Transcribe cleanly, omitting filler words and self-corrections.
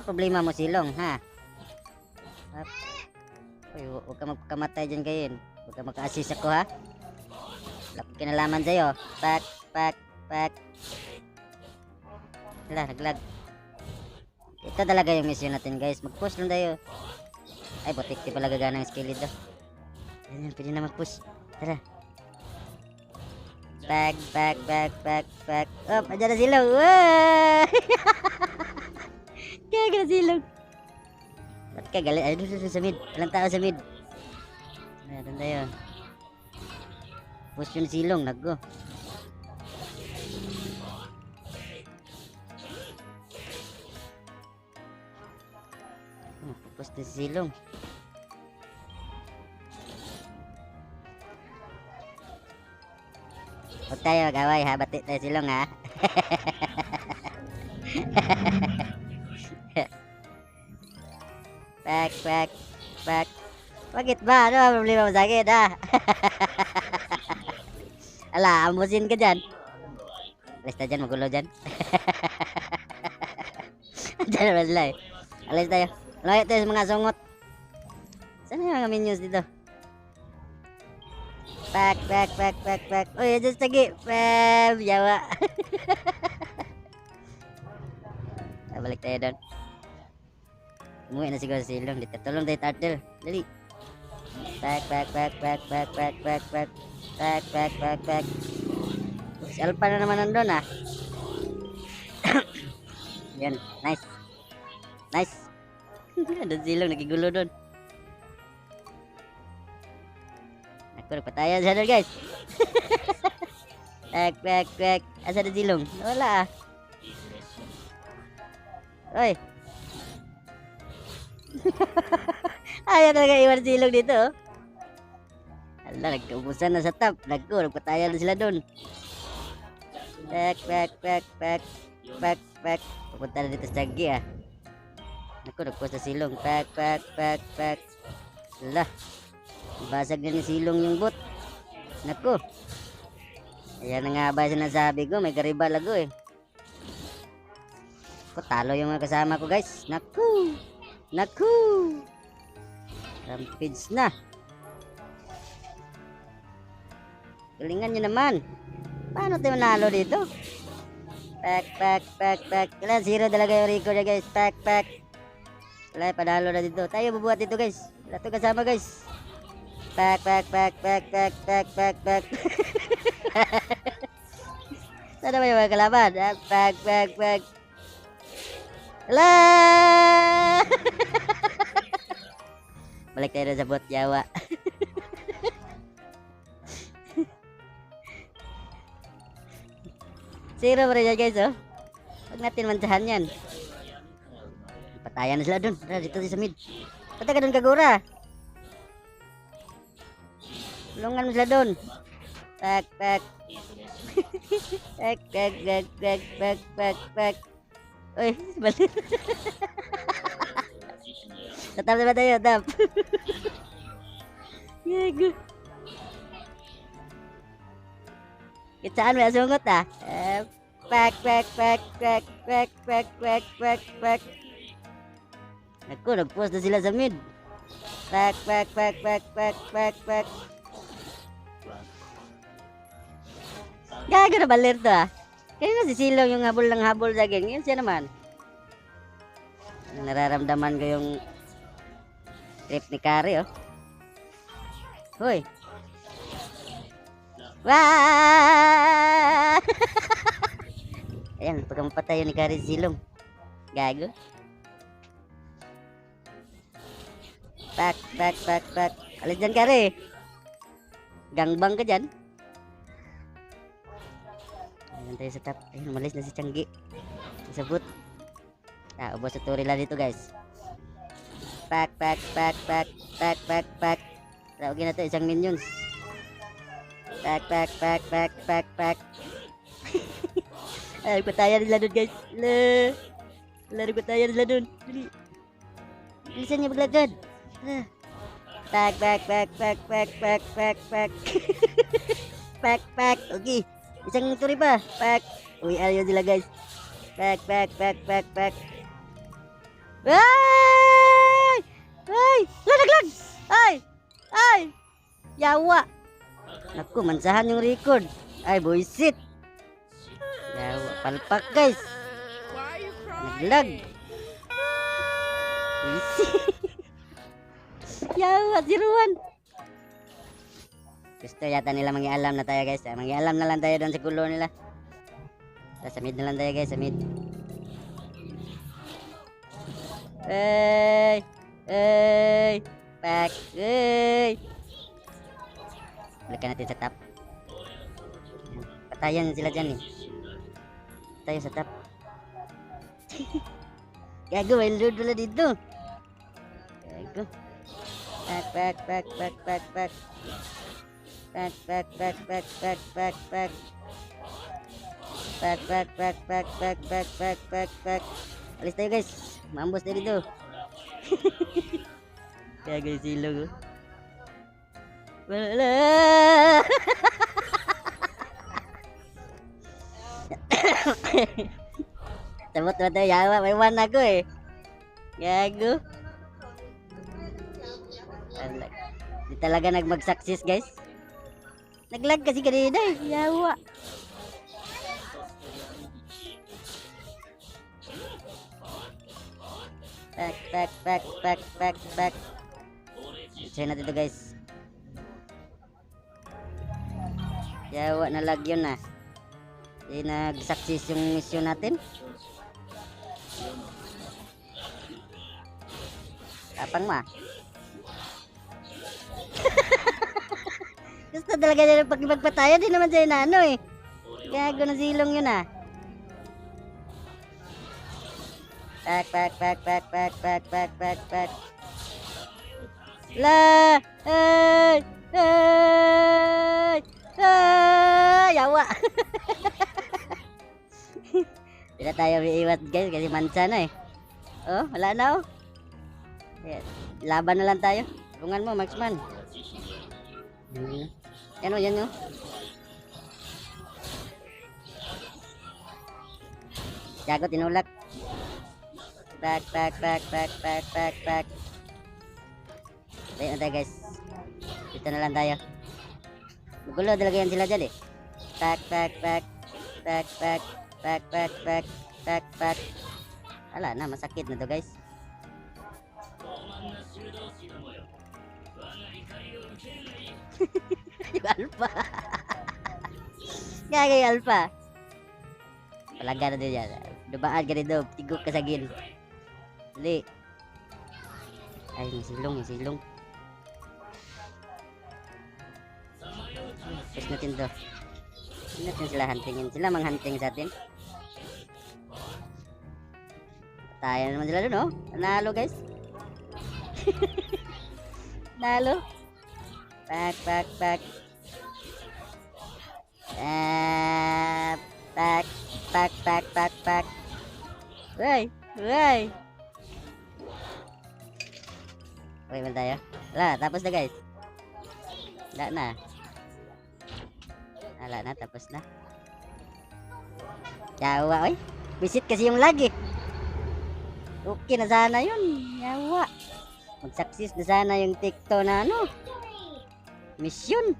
Problema mo silong, ha? Uy, huwag ka magkamatay dyan kayin. Huwag ka maka-assist ako, ha? Wala ko kinalaman sa'yo. Pak. Wala, naglag. Ito talaga yung mission natin, guys. Mag-push lang tayo. Ay, butik di pala gagana ng skilled daw. Ayan, pwede na mag-push. Tara. Pak. Oh, ayan na silong. Wow! Kaya na silong. Ba't ka galit? Ay, doon sa mid. Walang tao sa mid. Ayan tayo. Push yung silong. Naggo. Push na silong. Huwag tayo mag-away, ha? Batik tayo silong, ha? Pak. Bakit ba? Ano ang problema mo sa akin, ha? Ala, amusin ka dyan. Alis na dyan, magulo dyan. Dyan naman sila eh. Alis tayo. Alis tayo sa mga sungot. Saan yung mga minions dito? Pak. Uy, dyan sa tagi. Pam, yawa. Balik tayo doon. Umuwi na siguro sa silong. Dito, tulong tayo turtle. Dali. Pak. Si Alpha na naman nandun, ah. Yan, nice. Doon silong, nakigulo doon. Ako, nagpatayan siya doon, guys. Pak. Asa na silong? Wala, ah. Oy. Ayaw talaga iwan silong dito, oh. Ala, nagkaubusan na sa top. Nagpatayan na sila doon. Pak. Pupunta na dito sa Jaggi, ah. Naku, nagpusta silong. Pak. Ala, basag na ni silong yung bot. Naku. Ayan na nga ba sinasabi ko. May garibal ako, eh. Ako, talo yung mga kasama ko, guys. Naku. Rampage na. Galingan nyo naman. Paano tayo manalo dito? Pak. Kailan zero talaga yung record niya, guys. Pak. Wala, panalo na dito. Tayo bubuhat dito, guys. Wala ito kasama, guys. Pak. Sana ba yung mga kalaban? Pak. Wala! Balik tayo sa bot Jawa. Zero pa rin yan, guys, oh. Huwag natin mansahan yan. Patayan na sila dun. Dito sa mid. Pata ka dun, Kagura. Tulungan mo sila dun. Pak. Pak. Uy, balik. Tatap naman tayo, tap. Yago. Kitsaan may asungot, ah. Pak. Naku, nag-post na sila sa mid. Pak. Gago na balir to, ah. Kaya nga si Silong yung habol ng habol sa geng. Yun siya naman. Nararamdaman ko yung trip ni Kari, oh. Hoy. Wah! Ayan, pagka mapatay ni Kari Silong. Gago. Pak. Alis dyan, Kari. Gangbang ka dyan. Ayan tayo sa top. Ayun, umalis na si Tianggi. Sabut. Ubos sa turila dito, guys. Pak. Tawagin na ito, isang minions. Pak. Ay, patayan nila dun, guys. Nagpatayan nila dun. Dali. Bilisan niya maglagad. Pak. Okay. Isang turi pa. Pak. Uy, ayaw nila, guys. Pak. Ay! Ay! Laglag! Ay! Ay! Yawa! Naku, mansahan yung record. Ay, buisit. Yawa, palpak guys. Naglag. Buisit. Yawa, 0-1. Gusto yata nila mangialam na tayo guys. Mangialam na lang tayo doon sa gulo nila. Sa mid na lang tayo guys, sa mid. Hey! Hey! Back! Hey! Balikan natin sa top. Patayan sila dyan eh. Tayo sa top. Gago, may load wala dito. Gago. Back, back, back, back, back, back. Back, back, back, back, back, back, back. Back, back, back, back, back, back, back, back, back. Alis tayo guys. Maambos tayo dito. Kaya guys, silog. Wala. Sabot mo tayo, yawa. May one ako eh. Gago. Di talaga nagmag-success guys. Naglag kasi kanina eh. Yawa. Back, back, back, back, back, back. Try natin ito guys. Yawa na lag yun ah. Di nag-success yung mission natin. Tapang ma. Gusto talaga nila pagpatayan. Di naman siya na ano eh. Gago na silong yun ah. Back, back, back, back, back, back, back, back, back. La! Ay! Ay! Ay! Yawa! Hindi na tayo iiwat guys kasi mansa na eh. Oh, wala na oh. Laban na lang tayo. Tungan mo, Maxman. Yan o, yan o. Gago, tinulak. Back, back, back, back, back, back, back. Tayo na tayo guys. Dito na lang tayo. Magulo talaga yan sila dyan eh. Back, back, back. Back, back, back, back, back, back, back. Wala na, masakit na to guys. Yung alpha. Gagay alpha. Palaga na din yan. Dubaan ka dito. Tigok ka sa gil. Dali. Ay, may silong, may silong. Push natin to. Hindi natin sila huntingin. Sila manghunting sa atin. Tayo naman sila dun, oh. Nanalo, guys. Nalo. Back, back, back. Back, back, back, back, back. Wey, wey. Okay, mal tayo. Wala, tapos na guys. Wala na. Wala na, tapos na. Yawa, oy. Visit kasi yung lag eh. Okay na sana yun. Yawa. Mag-success na sana yung TikTok na ano. Mission.